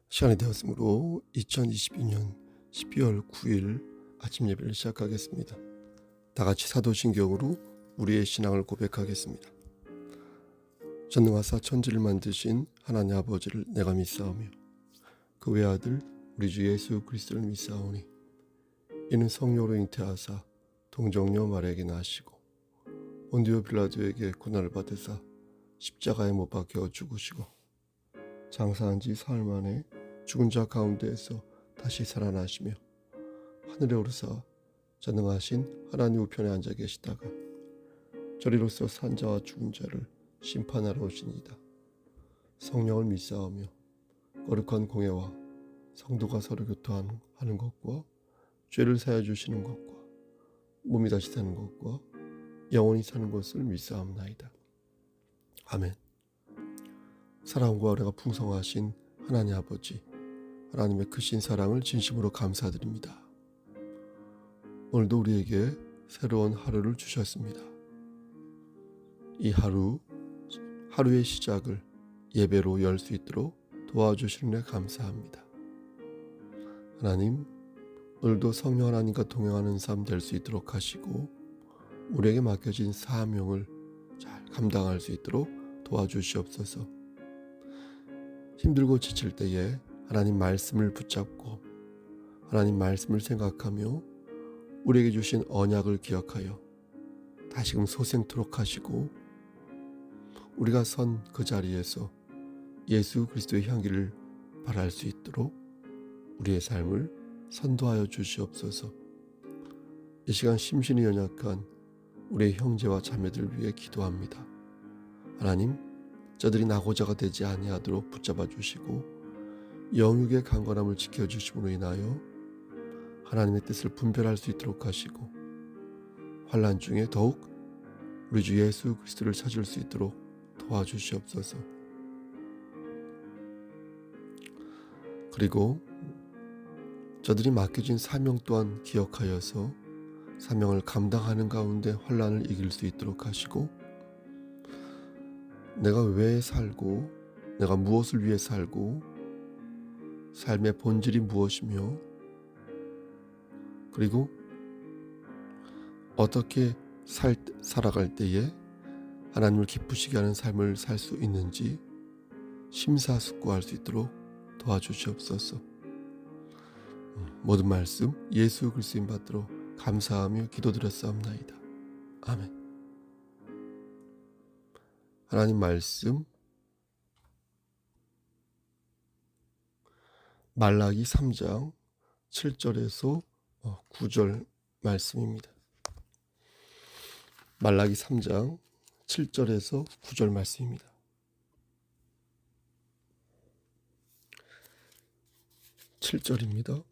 시간이 되었으므로 2022년 12월 9일 아침 예배를 시작하겠습니다. 다 같이 사도신경으로 우리의 신앙을 고백하겠습니다. 전능하사 천지를 만드신 하나님 아버지를 내가 믿사오며 그 외아들 우리 주 예수 그리스도를 믿사오니 이는 성령으로 잉태하사 동정녀 마리아에게 나시고 본디오 빌라도에게 고난을 받으사 십자가에 못 박혀 죽으시고 장사한 지 사흘 만에 죽은 자 가운데에서 다시 살아나시며 하늘에 오르사 전능하신 하나님 우편에 앉아 계시다가 저리로서 산 자와 죽은 자를 심판하러 오시니이다. 성령을 믿사오며 거룩한 공예와 성도가 서로 교통하는 것과 죄를 사하여 주시는 것과 몸이 다시 사는 것과 영원히 사는 것을 믿사옵나이다. 아멘. 사랑과 은혜가 풍성하신 하나님 아버지, 하나님의 크신 사랑을 진심으로 감사드립니다. 오늘도 우리에게 새로운 하루를 주셨습니다. 이 하루의 시작을 예배로 열 수 있도록 도와주시는 데 감사합니다. 하나님, 오늘도 성령 하나님과 동행하는 삶 될 수 있도록 하시고 우리에게 맡겨진 사명을 잘 감당할 수 있도록 도와주시옵소서. 힘들고 지칠 때에 하나님 말씀을 붙잡고 하나님 말씀을 생각하며 우리에게 주신 언약을 기억하여 다시금 소생토록 하시고 우리가 선 그 자리에서 예수 그리스도의 향기를 발할 수 있도록 우리의 삶을 선도하여 주시옵소서. 이 시간 심신이 연약한 우리의 형제와 자매들을 위해 기도합니다. 하나님, 저들이 낙오자가 되지 아니하도록 붙잡아 주시고 영육의 강건함을 지켜주심으로 인하여 하나님의 뜻을 분별할 수 있도록 하시고 환난 중에 더욱 우리 주 예수 그리스도를 찾을 수 있도록 도와주시옵소서. 그리고 저들이 맡겨진 사명 또한 기억하여서 사명을 감당하는 가운데 환난을 이길 수 있도록 하시고 내가 왜 살고 내가 무엇을 위해 살고 삶의 본질이 무엇이며 그리고 어떻게 살아갈 때에 하나님을 기쁘시게 하는 삶을 살 수 있는지 심사숙고할 수 있도록 도와주시옵소서. 모든 말씀 예수 그리스도인 받들어 감사하며 기도드렸사옵나이다. 아멘. 하나님 말씀 말라기 3장 7절에서 9절 말씀입니다. 말라기 3장 7절에서 9절 말씀입니다. (7절입니다)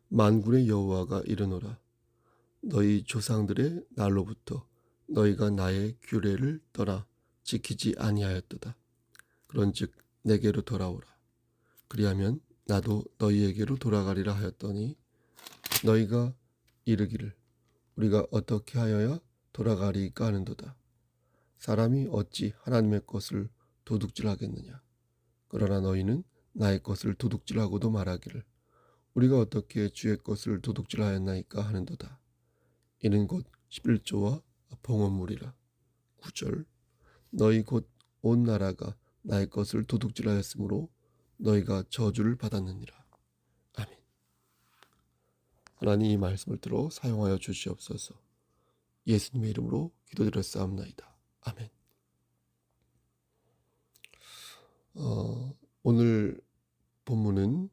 만군의 여호와가 이르노라. 너희 조상들의 날로부터 너희가 나의 규례를 떠나 지키지 아니하였도다. 그런즉 내게로 돌아오라. 그리하면 나도 너희에게로 돌아가리라 하였더니 너희가 이르기를 우리가 어떻게 하여야 돌아가리까 하는도다. 사람이 어찌 하나님의 것을 도둑질하겠느냐. 그러나 너희는 나의 것을 도둑질하고도 말하기를 우리가 어떻게 주의 것을 도둑질하였나이까 하는도다. 이는 곧 11조와 봉헌물이라. 9절 너희 곧 온 나라가 나의 것을 도둑질하였으므로 너희가 저주를 받았느니라. 아멘. 하나님 이 말씀을 들어 사용하여 주시옵소서. 예수님의 이름으로 기도드렸사옵나이다. 아멘. 오늘 본문은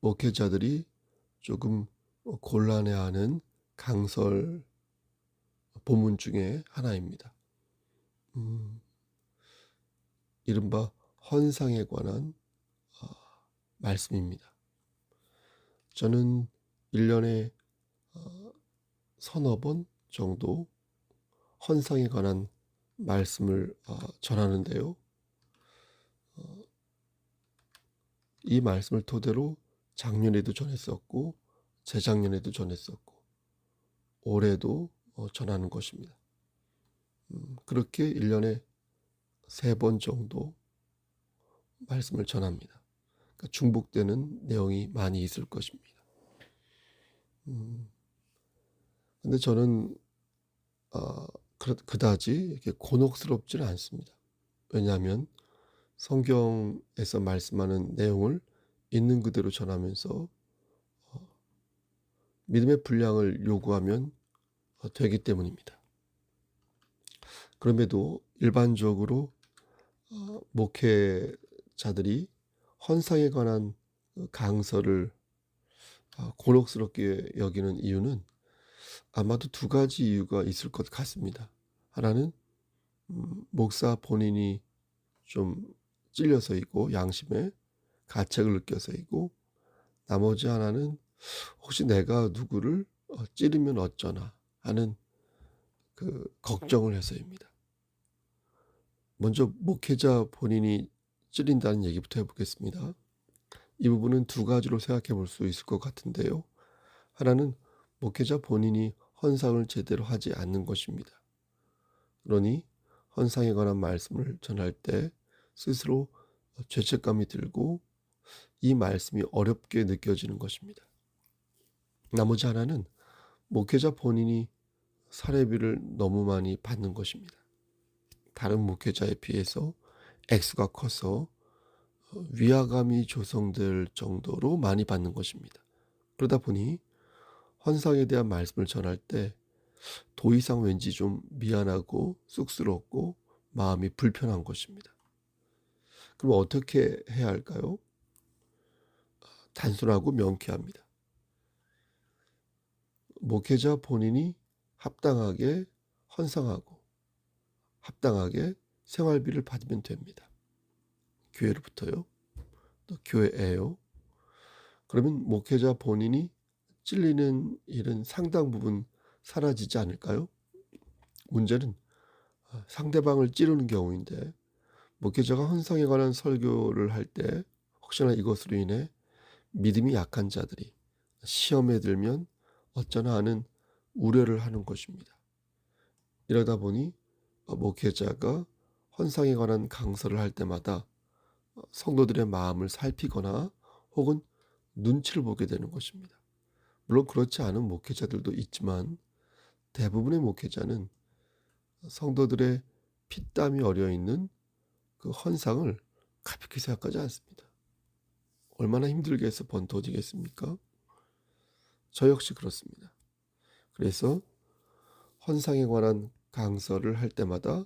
목회자들이 조금 곤란해하는 강설 본문 중에 하나입니다. 이른바 헌상에 관한 말씀입니다. 저는 1년에 서너 번 정도 헌상에 관한 말씀을 전하는데요. 이 말씀을 토대로 작년에도 전했었고 재작년에도 전했었고 올해도 전하는 것입니다. 그렇게 1년에 3번 정도 말씀을 전합니다. 그러니까 중복되는 내용이 많이 있을 것입니다. 근데 저는 그다지 이렇게 곤혹스럽지는 않습니다. 왜냐하면 성경에서 말씀하는 내용을 있는 그대로 전하면서 믿음의 분량을 요구하면 되기 때문입니다. 그럼에도 일반적으로 목회자들이 헌상에 관한 강서를 곤혹스럽게 여기는 이유는 아마도 2가지 이유가 있을 것 같습니다. 하나는 목사 본인이 좀 찔려서이고 양심에 가책을 느껴서이고, 나머지 하나는 혹시 내가 누구를 찌르면 어쩌나 하는 그 걱정을 해서입니다. 먼저 목회자 본인이 찔린다는 얘기부터 해보겠습니다. 이 부분은 2가지로 생각해 볼 수 있을 것 같은데요. 하나는 목회자 본인이 헌상을 제대로 하지 않는 것입니다. 그러니 헌상에 관한 말씀을 전할 때 스스로 죄책감이 들고 이 말씀이 어렵게 느껴지는 것입니다. 나머지 하나는 목회자 본인이 사례비를 너무 많이 받는 것입니다. 다른 목회자에 비해서 액수가 커서 위화감이 조성될 정도로 많이 받는 것입니다. 그러다 보니 헌상에 대한 말씀을 전할 때 더 이상 왠지 좀 미안하고 쑥스럽고 마음이 불편한 것입니다. 그럼 어떻게 해야 할까요? 단순하고 명쾌합니다. 목회자 본인이 합당하게 헌상하고 합당하게 생활비를 받으면 됩니다. 교회로부터요. 또 교회에요. 그러면 목회자 본인이 찔리는 일은 상당 부분 사라지지 않을까요? 문제는 상대방을 찌르는 경우인데, 목회자가 헌상에 관한 설교를 할 때 혹시나 이것으로 인해 믿음이 약한 자들이 시험에 들면 어쩌나 하는 우려를 하는 것입니다. 이러다 보니 목회자가 헌상에 관한 강설을 할 때마다 성도들의 마음을 살피거나 혹은 눈치를 보게 되는 것입니다. 물론 그렇지 않은 목회자들도 있지만 대부분의 목회자는 성도들의 피땀이 어려있는 그 헌상을 가볍게 생각하지 않습니다. 얼마나 힘들게 해서 번 돈이겠습니까? 저 역시 그렇습니다. 그래서 헌상에 관한 강설을 할 때마다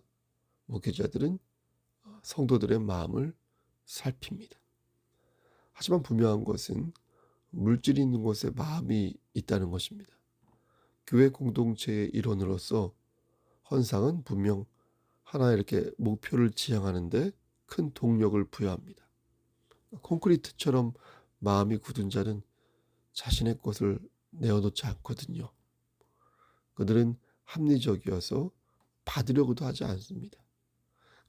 목회자들은 성도들의 마음을 살핍니다. 하지만 분명한 것은 물질이 있는 곳에 마음이 있다는 것입니다. 교회 공동체의 일원으로서 헌상은 분명 하나 이렇게 목표를 지향하는데 큰 동력을 부여합니다. 콘크리트처럼 마음이 굳은 자는 자신의 것을 내어놓지 않거든요. 그들은 합리적이어서 받으려고도 하지 않습니다.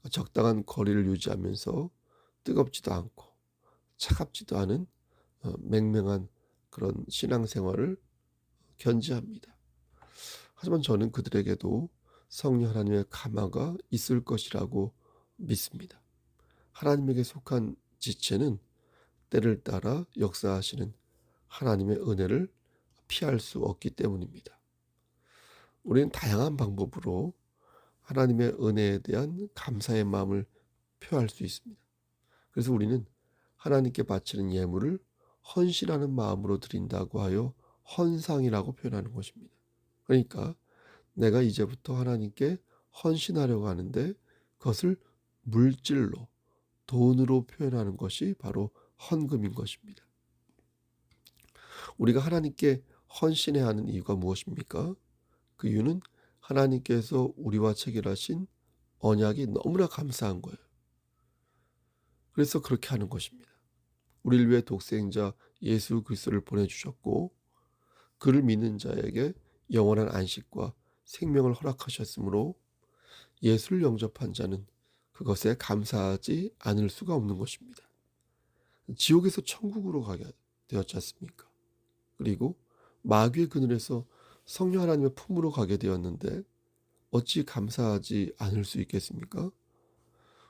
적당한 거리를 유지하면서 뜨겁지도 않고 차갑지도 않은 맹맹한 그런 신앙생활을 견지합니다. 하지만 저는 그들에게도 성령 하나님의 감화가 있을 것이라고 믿습니다. 하나님에게 속한 지체는 때를 따라 역사하시는 하나님의 은혜를 피할 수 없기 때문입니다. 우리는 다양한 방법으로 하나님의 은혜에 대한 감사의 마음을 표할 수 있습니다. 그래서 우리는 하나님께 바치는 예물을 헌신하는 마음으로 드린다고 하여 헌상이라고 표현하는 것입니다. 그러니까 내가 이제부터 하나님께 헌신하려고 하는데 그것을 물질로, 돈으로 표현하는 것이 바로 헌금인 것입니다. 우리가 하나님께 헌신해야 하는 이유가 무엇입니까? 그 이유는 하나님께서 우리와 체결하신 언약이 너무나 감사한 거예요. 그래서 그렇게 하는 것입니다. 우리를 위해 독생자 예수 그리스도를 보내주셨고 그를 믿는 자에게 영원한 안식과 생명을 허락하셨으므로 예수를 영접한 자는 그것에 감사하지 않을 수가 없는 것입니다. 지옥에서 천국으로 가게 되었지 않습니까? 그리고 마귀의 그늘에서 성령 하나님의 품으로 가게 되었는데 어찌 감사하지 않을 수 있겠습니까?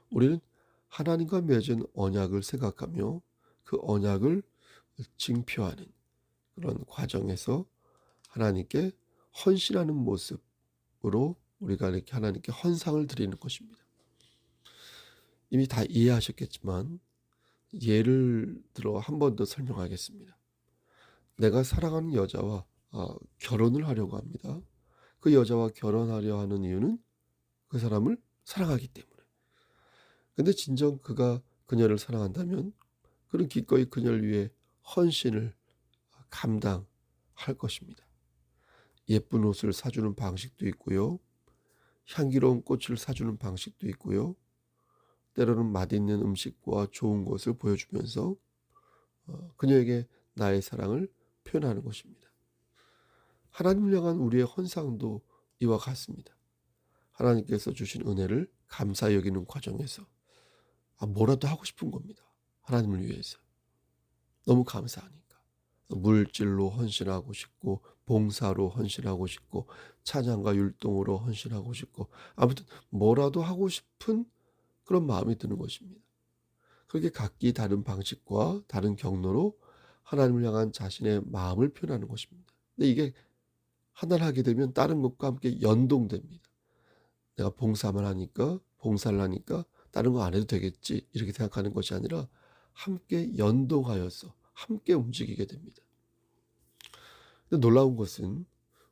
우리는 하나님과 맺은 언약을 생각하며 그 언약을 증표하는 그런 과정에서 하나님께 헌신하는 모습으로 우리가 이렇게 하나님께 헌상을 드리는 것입니다. 이미 다 이해하셨겠지만 예를 들어 한 번 더 설명하겠습니다. 내가 사랑하는 여자와 결혼을 하려고 합니다. 그 여자와 결혼하려 하는 이유는 그 사람을 사랑하기 때문에. 근데 진정 그가 그녀를 사랑한다면 그는 기꺼이 그녀를 위해 헌신을 감당할 것입니다. 예쁜 옷을 사주는 방식도 있고요. 향기로운 꽃을 사주는 방식도 있고요. 때로는 맛있는 음식과 좋은 것을 보여주면서 그녀에게 나의 사랑을 표현하는 것입니다. 하나님을 향한 우리의 헌상도 이와 같습니다. 하나님께서 주신 은혜를 감사히 여기는 과정에서 뭐라도 하고 싶은 겁니다. 하나님을 위해서. 너무 감사하니까. 물질로 헌신하고 싶고 봉사로 헌신하고 싶고 찬양과 율동으로 헌신하고 싶고 아무튼 뭐라도 하고 싶은 그런 마음이 드는 것입니다. 그렇게 각기 다른 방식과 다른 경로로 하나님을 향한 자신의 마음을 표현하는 것입니다. 근데 이게 하나를 하게 되면 다른 것과 함께 연동됩니다. 내가 봉사만 하니까 봉사를 하니까 다른 거 안 해도 되겠지 이렇게 생각하는 것이 아니라 함께 연동하여서 함께 움직이게 됩니다. 근데 놀라운 것은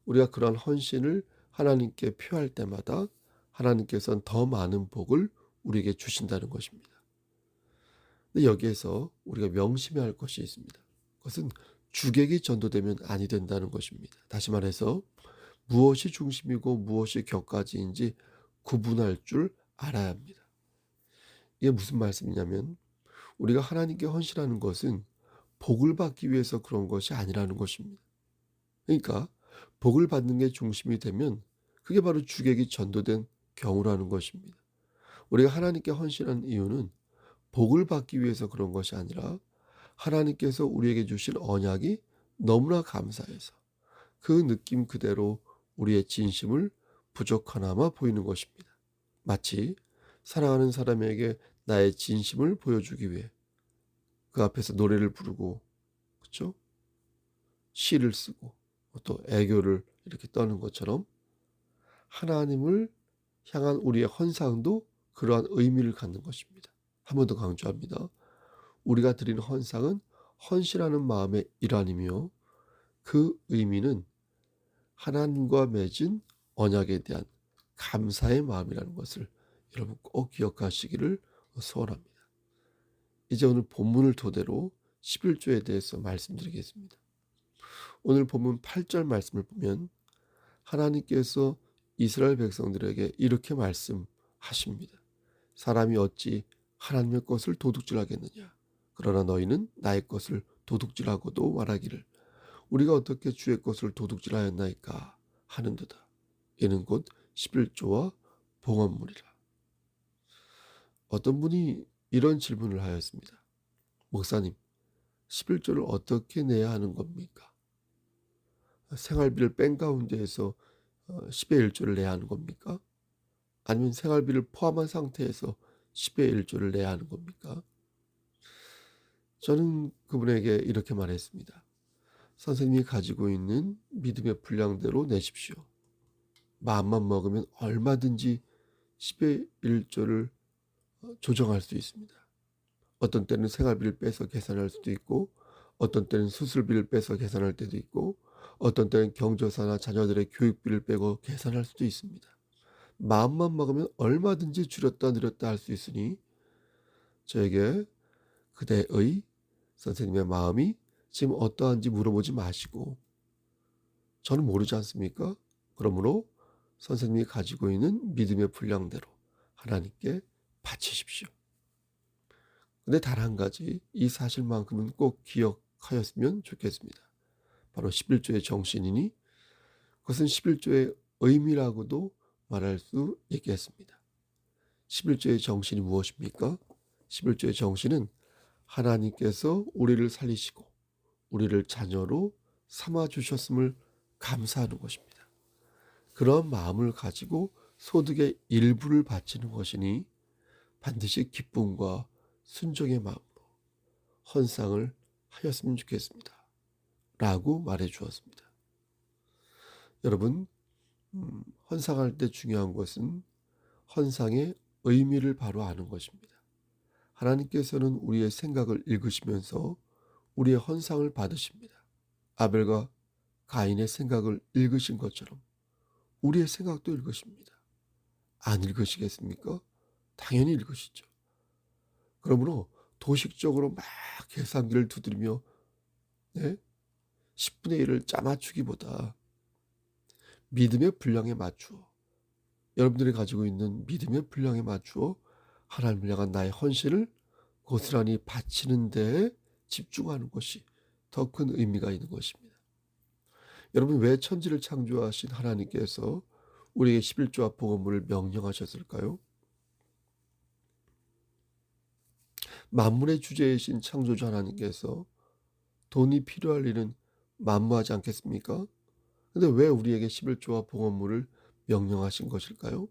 우리가 그러한 헌신을 하나님께 표할 때마다 하나님께서는 더 많은 복을 우리에게 주신다는 것입니다. 근데 여기에서 우리가 명심해야 할 것이 있습니다. 그것은 주객이 전도되면 아니 된다는 것입니다. 다시 말해서 무엇이 중심이고 무엇이 격가지인지 구분할 줄 알아야 합니다. 이게 무슨 말씀이냐면 우리가 하나님께 헌신하는 것은 복을 받기 위해서 그런 것이 아니라는 것입니다. 그러니까 복을 받는 게 중심이 되면 그게 바로 주객이 전도된 경우라는 것입니다. 우리가 하나님께 헌신하는 이유는 복을 받기 위해서 그런 것이 아니라 하나님께서 우리에게 주신 언약이 너무나 감사해서 그 느낌 그대로 우리의 진심을 부족하나마 보이는 것입니다. 마치 사랑하는 사람에게 나의 진심을 보여주기 위해 그 앞에서 노래를 부르고 그렇죠? 시를 쓰고 또 애교를 이렇게 떠는 것처럼 하나님을 향한 우리의 헌상도 그러한 의미를 갖는 것입니다. 한 번 더 강조합니다. 우리가 드리는 헌상은 헌신하는 마음의 일환이며 그 의미는 하나님과 맺은 언약에 대한 감사의 마음이라는 것을 여러분 꼭 기억하시기를 소원합니다. 이제 오늘 본문을 토대로 11조에 대해서 말씀드리겠습니다. 오늘 본문 8절 말씀을 보면 하나님께서 이스라엘 백성들에게 이렇게 말씀하십니다. 사람이 어찌 하나님의 것을 도둑질하겠느냐. 그러나 너희는 나의 것을 도둑질하고도 말하기를 우리가 어떻게 주의 것을 도둑질하였나이까 하는도다. 이는 곧 11조와 봉헌물이라. 어떤 분이 이런 질문을 하였습니다. 목사님, 11조를 어떻게 내야 하는 겁니까? 생활비를 뺀 가운데에서 10의 1조를 내야 하는 겁니까? 아니면 생활비를 포함한 상태에서 10의 1조를 내야 하는 겁니까? 저는 그분에게 이렇게 말했습니다. 선생님이 가지고 있는 믿음의 분량대로 내십시오. 마음만 먹으면 얼마든지 10의 1조를 조정할 수 있습니다. 어떤 때는 생활비를 빼서 계산할 수도 있고 어떤 때는 수술비를 빼서 계산할 때도 있고 어떤 때는 경조사나 자녀들의 교육비를 빼고 계산할 수도 있습니다. 마음만 먹으면 얼마든지 줄였다 늘렸다 할 수 있으니 저에게 그대의 선생님의 마음이 지금 어떠한지 물어보지 마시고 저는 모르지 않습니까? 그러므로 선생님이 가지고 있는 믿음의 분량대로 하나님께 바치십시오. 근데 단 한 가지 이 사실만큼은 꼭 기억하였으면 좋겠습니다. 바로 11조의 정신이니 그것은 11조의 의미라고도 말할 수 있겠습니다. 11조의 정신이 무엇입니까? 11조의 정신은 하나님께서 우리를 살리시고 우리를 자녀로 삼아 주셨음을 감사하는 것입니다. 그런 마음을 가지고 소득의 일부를 바치는 것이니 반드시 기쁨과 순종의 마음으로 헌상을 하였으면 좋겠습니다. 라고 말해 주었습니다. 여러분, 헌상할 때 중요한 것은 헌상의 의미를 바로 아는 것입니다. 하나님께서는 우리의 생각을 읽으시면서 우리의 헌상을 받으십니다. 아벨과 가인의 생각을 읽으신 것처럼 우리의 생각도 읽으십니다. 안 읽으시겠습니까? 당연히 읽으시죠. 그러므로 도식적으로 막 계산기를 두드리며 10분의 1을 짜맞추기보다 믿음의 분량에 맞추어, 여러분들이 가지고 있는 믿음의 분량에 맞추어 하나님을 향한 나의 헌신을 고스란히 바치는 데에 집중하는 것이 더 큰 의미가 있는 것입니다. 여러분, 왜 천지를 창조하신 하나님께서 우리에게 11조와 복음을 명령하셨을까요? 만물의 주제이신 창조주 하나님께서 돈이 필요할 일은 만무하지 않겠습니까? 근데 왜 우리에게 11조와 복음을 명령하신 것일까요?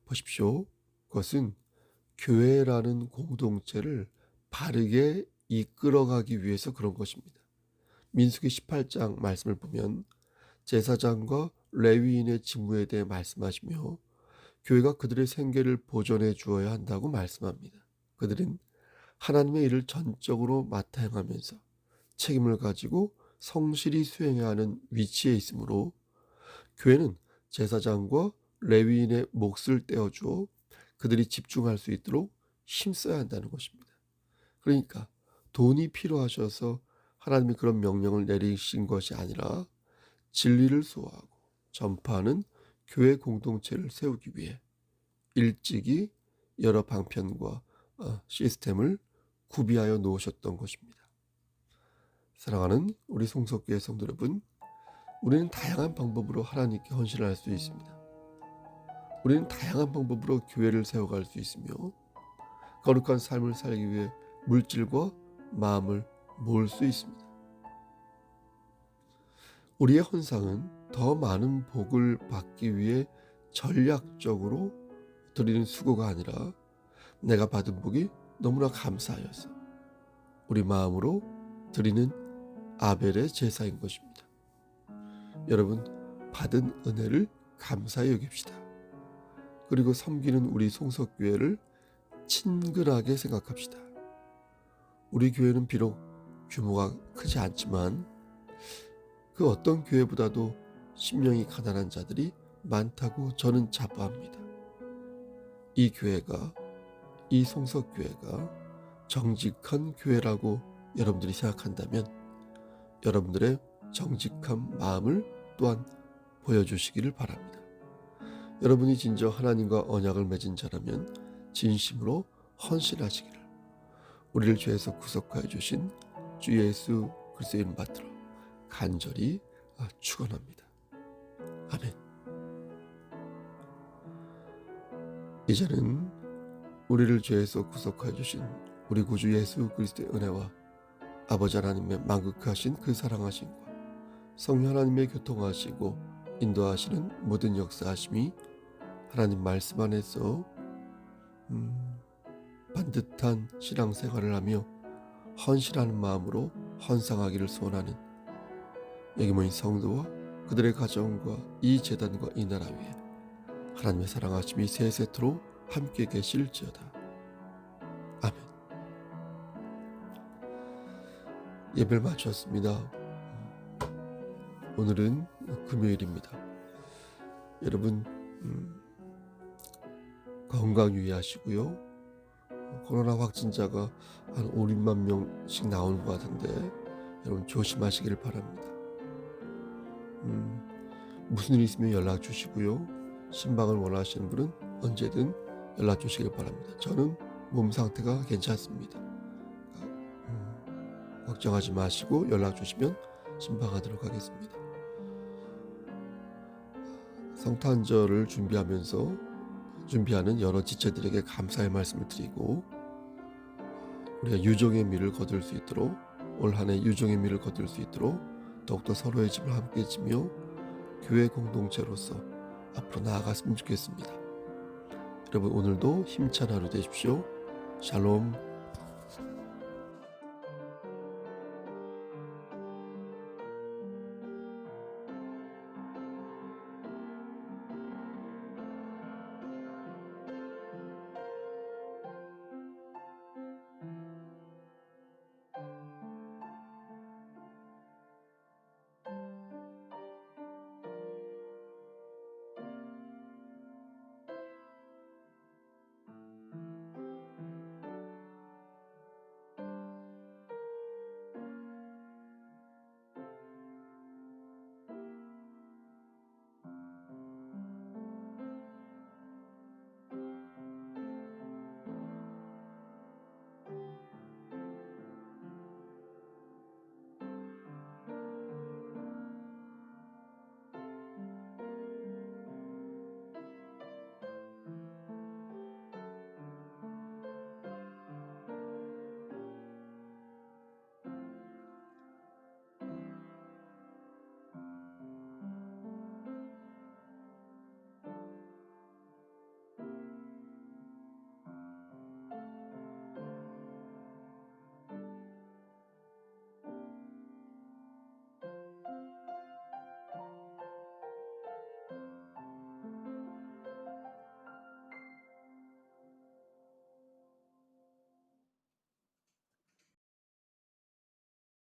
보십시오. 그것은 교회라는 공동체를 바르게 이끌어가기 위해서 그런 것입니다. 민수기 18장 말씀을 보면 제사장과 레위인의 직무에 대해 말씀하시며 교회가 그들의 생계를 보존해 주어야 한다고 말씀합니다. 그들은 하나님의 일을 전적으로 맡아 행하면서 책임을 가지고 성실히 수행해야 하는 위치에 있으므로 교회는 제사장과 레위인의 몫을 떼어주어 그들이 집중할 수 있도록 힘써야 한다는 것입니다. 그러니까 돈이 필요하셔서 하나님이 그런 명령을 내리신 것이 아니라 진리를 소화하고 전파하는 교회 공동체를 세우기 위해 일찍이 여러 방편과 시스템을 구비하여 놓으셨던 것입니다. 사랑하는 우리 송석교회 성도 여러분, 우리는 다양한 방법으로 하나님께 헌신을 할 수 있습니다. 우리는 다양한 방법으로 교회를 세워갈 수 있으며 거룩한 삶을 살기 위해 물질과 마음을 모을 수 있습니다. 우리의 헌상은 더 많은 복을 받기 위해 전략적으로 드리는 수고가 아니라 내가 받은 복이 너무나 감사하여서 우리 마음으로 드리는 아벨의 제사인 것입니다. 여러분, 받은 은혜를 감사히 여깁시다. 그리고 섬기는 우리 송석교회를 친근하게 생각합시다. 우리 교회는 비록 규모가 크지 않지만 그 어떤 교회보다도 심령이 가난한 자들이 많다고 저는 자부합니다. 이 교회가, 이 송석교회가 정직한 교회라고 여러분들이 생각한다면 여러분들의 정직한 마음을 또한 보여주시기를 바랍니다. 여러분이 진정 하나님과 언약을 맺은 자라면 진심으로 헌신하시기를 우리를 죄에서 구속하여 주신 주 예수 그리스도의 이름 받들어 간절히 축원합니다. 아멘. 이제는 우리를 죄에서 구속하여 주신 우리 구주 예수 그리스도의 은혜와 아버지 하나님의 만극하신 그 사랑하심과 성령 하나님의 교통하시고 인도하시는 모든 역사하심이 하나님 말씀 안에서 반듯한 신앙생활을 하며 헌신하는 마음으로 헌상하기를 소원하는 여기 모인 성도와 그들의 가정과 이 재단과 이 나라 위에 하나님의 사랑하심이 세세토록 함께 계실지어다. 아멘. 예배를 마쳤습니다. 오늘은 금요일입니다. 여러분 건강 유의하시고요. 코로나 확진자가 한 5, 6만 명씩 나오는 것 같은데 여러분 조심하시기를 바랍니다. 무슨 일 있으면 연락 주시고요. 신방을 원하시는 분은 언제든 연락 주시길 바랍니다. 저는 몸 상태가 괜찮습니다. 걱정하지 마시고 연락 주시면 신방하도록 하겠습니다. 성탄절을 준비하는 여러 지체들에게 감사의 말씀을 드리고 우리가 유종의 미를 거둘 수 있도록, 올 한 해 유종의 미를 거둘 수 있도록 더욱더 서로의 집을 함께 지며 교회 공동체로서 앞으로 나아갔으면 좋겠습니다. 여러분, 오늘도 힘찬 하루 되십시오. 샬롬.